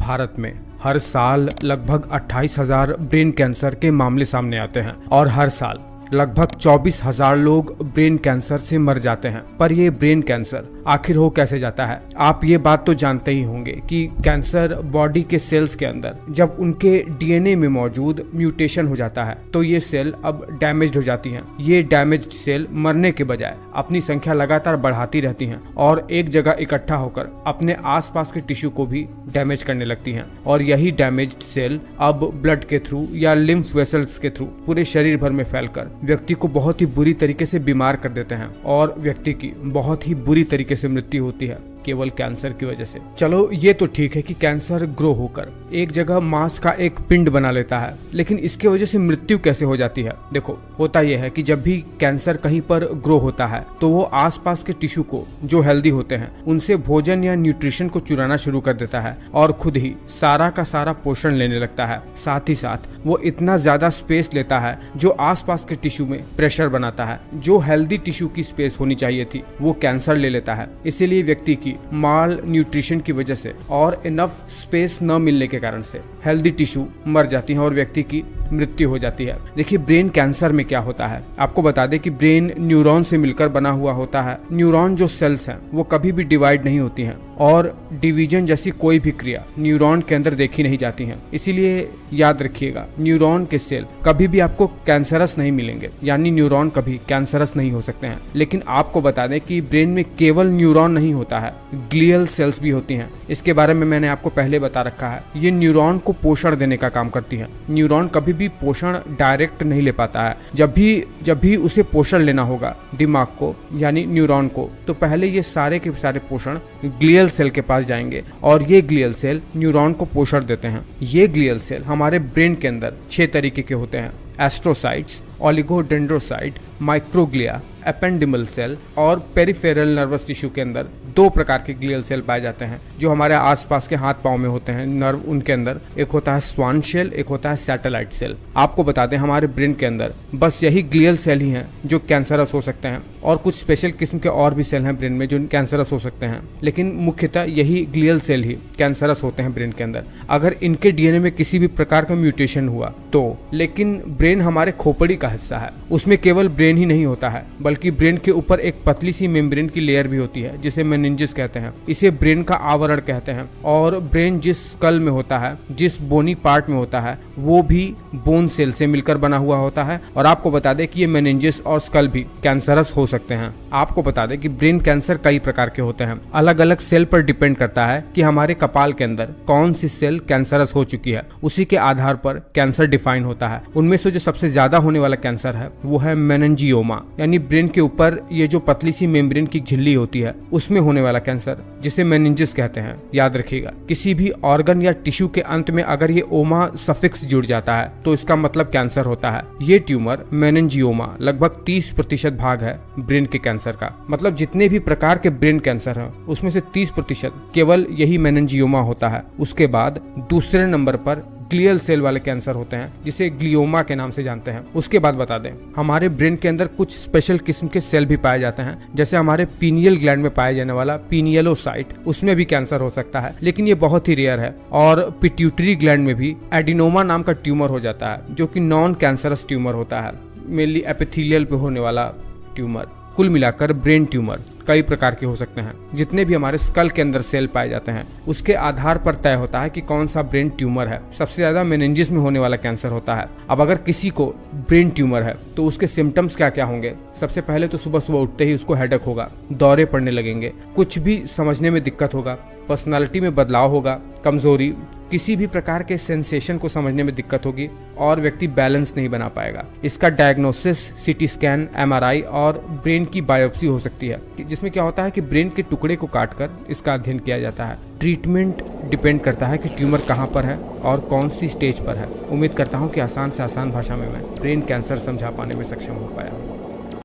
भारत में हर साल लगभग 28,000 ब्रेन कैंसर के मामले सामने आते हैं और हर साल लगभग 24,000 लोग ब्रेन कैंसर से मर जाते हैं। पर ये ब्रेन कैंसर आखिर हो कैसे जाता है? आप ये बात तो जानते ही होंगे कि कैंसर बॉडी के सेल्स के अंदर जब उनके डीएनए में मौजूद म्यूटेशन हो जाता है तो ये सेल अब डैमेज्ड हो जाती हैं। ये डैमेज्ड सेल मरने के बजाय अपनी संख्या लगातार बढ़ाती रहती हैं और एक जगह इकट्ठा होकर अपने आसपास के टिश्यू को भी डैमेज करने लगती हैं और यही डैमेज्ड सेल अब ब्लड के थ्रू या लिम्फ वेसल्स के थ्रू पूरे शरीर भर में फैलकर व्यक्ति को बहुत ही बुरी तरीके से बीमार कर देते हैं और व्यक्ति की बहुत ही बुरी तरीके से मृत्यु होती है केवल कैंसर की वजह से। चलो ये तो ठीक है कि कैंसर ग्रो होकर एक जगह मांस का एक पिंड बना लेता है, लेकिन इसके वजह से मृत्यु कैसे हो जाती है? देखो, होता यह है कि जब भी कैंसर कहीं पर ग्रो होता है तो वो आसपास के टिश्यू को जो हेल्दी होते हैं उनसे भोजन या न्यूट्रिशन को चुराना शुरू कर देता है और खुद ही सारा का सारा पोषण लेने लगता है। साथ ही साथ वो इतना ज्यादा स्पेस लेता है जो आसपास के टिश्यू में प्रेशर बनाता है। जो हेल्दी टिश्यू की स्पेस होनी चाहिए थी वो कैंसर ले लेता है। इसीलिए व्यक्ति की माल न्यूट्रिशन की वजह से और इनफ स्पेस न मिलने के कारण से हेल्दी टिश्यू मर जाती है और व्यक्ति की मृत्यु हो जाती है। देखिए, ब्रेन कैंसर में क्या होता है, आपको बता दें कि ब्रेन न्यूरॉन से मिलकर बना हुआ होता है। न्यूरॉन जो सेल्स हैं वो कभी भी डिवाइड नहीं होती हैं और डिवीजन जैसी कोई भी क्रिया न्यूरॉन के अंदर देखी नहीं जाती हैं। इसीलिए याद रखिएगा, न्यूरॉन के सेल कभी भी आपको कैंसरस नहीं मिलेंगे, यानी न्यूरॉन कभी कैंसरस नहीं हो सकते हैं। लेकिन आपको बता दें कि ब्रेन में केवल न्यूरॉन नहीं होता है, ग्लियल सेल्स भी होती हैं। इसके बारे में मैंने आपको पहले बता रखा है। ये न्यूरॉन को पोषण देने का काम करती है। न्यूरॉन कभी भी पोषण डायरेक्ट नहीं ले पाता है। जब भी उसे पोषण लेना होगा दिमाग को यानी न्यूरॉन को, तो पहले ये सारे के सारे पोषण ग्लियल सेल के पास जाएंगे और ये ग्लियल सेल न्यूरॉन को पोषण देते हैं। ये ग्लियल सेल हमारे ब्रेन के अंदर 6 तरीके के होते हैं: astrocytes, oligodendrocyte, microglia, ependymal cell और पेरिफेरल नर्वस टिश्यू के अंदर 2 प्रकार के ग्लियल सेल पाए जाते हैं जो हमारे आसपास के हाथ पांव में होते हैं नर्व। उनके अंदर एक होता है स्वान सेल, एक होता है सैटेलाइट सेल। आपको बता दें, हमारे ब्रेन के अंदर बस यही ग्लियल सेल ही हैं जो कैंसरस हो सकते हैं और कुछ स्पेशल किस्म के और भी सेल हैं ब्रेन में जो कैंसरस हो सकते हैं, लेकिन मुख्यतः यही ग्लियल सेल ही कैंसरस होते हैं ब्रेन के अंदर। अगर इनके डीएनए में किसी भी प्रकार का म्यूटेशन हुआ तो, लेकिन ब्रेन हमारे खोपड़ी का हिस्सा है, उसमें केवल ब्रेन ही नहीं होता है बल्कि ब्रेन के ऊपर एक पतली सी मेम्ब्रेन की लेयर भी होती है जिसे मेनिंजेस कहते हैं। इसे ब्रेन का आवरण कहते हैं। और ब्रेन जिस स्कल में होता है, जिस बोनी पार्ट में होता है, वो भी बोन सेल से मिलकर बना हुआ होता है। और आपको बता दें कि ये मेनिंजेस और स्कल भी कैंसरस हो सकते हैं। आपको बता दें कि ब्रेन कैंसर कई प्रकार के होते हैं। अलग अलग सेल पर डिपेंड करता है कि हमारे कपाल के अंदर कौन सी सेल कैंसरस हो चुकी है, उसी के आधार पर कैंसर डिफाइन होता है। उनमें से जो सबसे ज्यादा होने वाला कैंसर है वो है मेनिंजियोमा, यानी ब्रेन के ऊपर ये जो पतली सी मेम्ब्रेन की झिल्ली होती है उसमें होने वाला कैंसर, जिसे मेनिंजेस कहते हैं। याद रखिएगा, किसी भी ऑर्गन या टिश्यू के अंत में अगर ये ओमा सफिक्स जुड़ जाता है तो इसका मतलब कैंसर होता है। ये ट्यूमर मेनिंजियोमा लगभग 30% भाग है ब्रेन के कैंसर का। मतलब जितने भी प्रकार के ब्रेन कैंसर हैं उसमें से 30% केवल यही मेनिंजियोमा होता है। उसके बाद दूसरे नंबर पर ग्लियल सेल वाले कैंसर होते हैं जिसे ग्लियोमा के नाम से जानते हैं। उसके बाद बता दें, हमारे ब्रेन के अंदर कुछ स्पेशल किस्म के सेल भी पाए जाते हैं, जैसे हमारे पीनियल ग्लैंड में पाए जाने वाला पिनियलोसाइट, उसमें भी कैंसर हो सकता है, लेकिन ये बहुत ही रेयर है। और पिट्यूटरी ग्लैंड में भी एडिनोमा नाम का ट्यूमर हो जाता है जो कि नॉन कैंसरस ट्यूमर होता है, मेनली एपिथेलियल पे होने वाला ट्यूमर। कुल मिलाकर ब्रेन ट्यूमर कई प्रकार के हो सकते हैं। जितने भी हमारे स्कल के अंदर सेल पाए जाते हैं उसके आधार पर तय होता है कि कौन सा ब्रेन ट्यूमर है। सबसे ज्यादा मेनिंजेस में होने वाला कैंसर होता है। अब अगर किसी को ब्रेन ट्यूमर है तो उसके सिम्टम्स क्या क्या होंगे? सबसे पहले तो सुबह सुबह उठते ही उसको हेडेक होगा, दौरे पड़ने लगेंगे, कुछ भी समझने में दिक्कत होगा, पर्सनालिटी में बदलाव होगा, कमजोरी, किसी भी प्रकार के सेंसेशन को समझने में दिक्कत होगी और व्यक्ति बैलेंस नहीं बना पाएगा। इसका डायग्नोसिस सीटी स्कैन, एमआरआई और ब्रेन की बायोप्सी हो सकती है, जिसमें क्या होता है कि ब्रेन के टुकड़े को काटकर इसका अध्ययन किया जाता है। ट्रीटमेंट डिपेंड करता है कि ट्यूमर कहाँ पर है और कौन सी स्टेज पर है। उम्मीद करता हूँ कि आसान से आसान भाषा में मैं ब्रेन कैंसर समझा पाने में सक्षम हो पाया।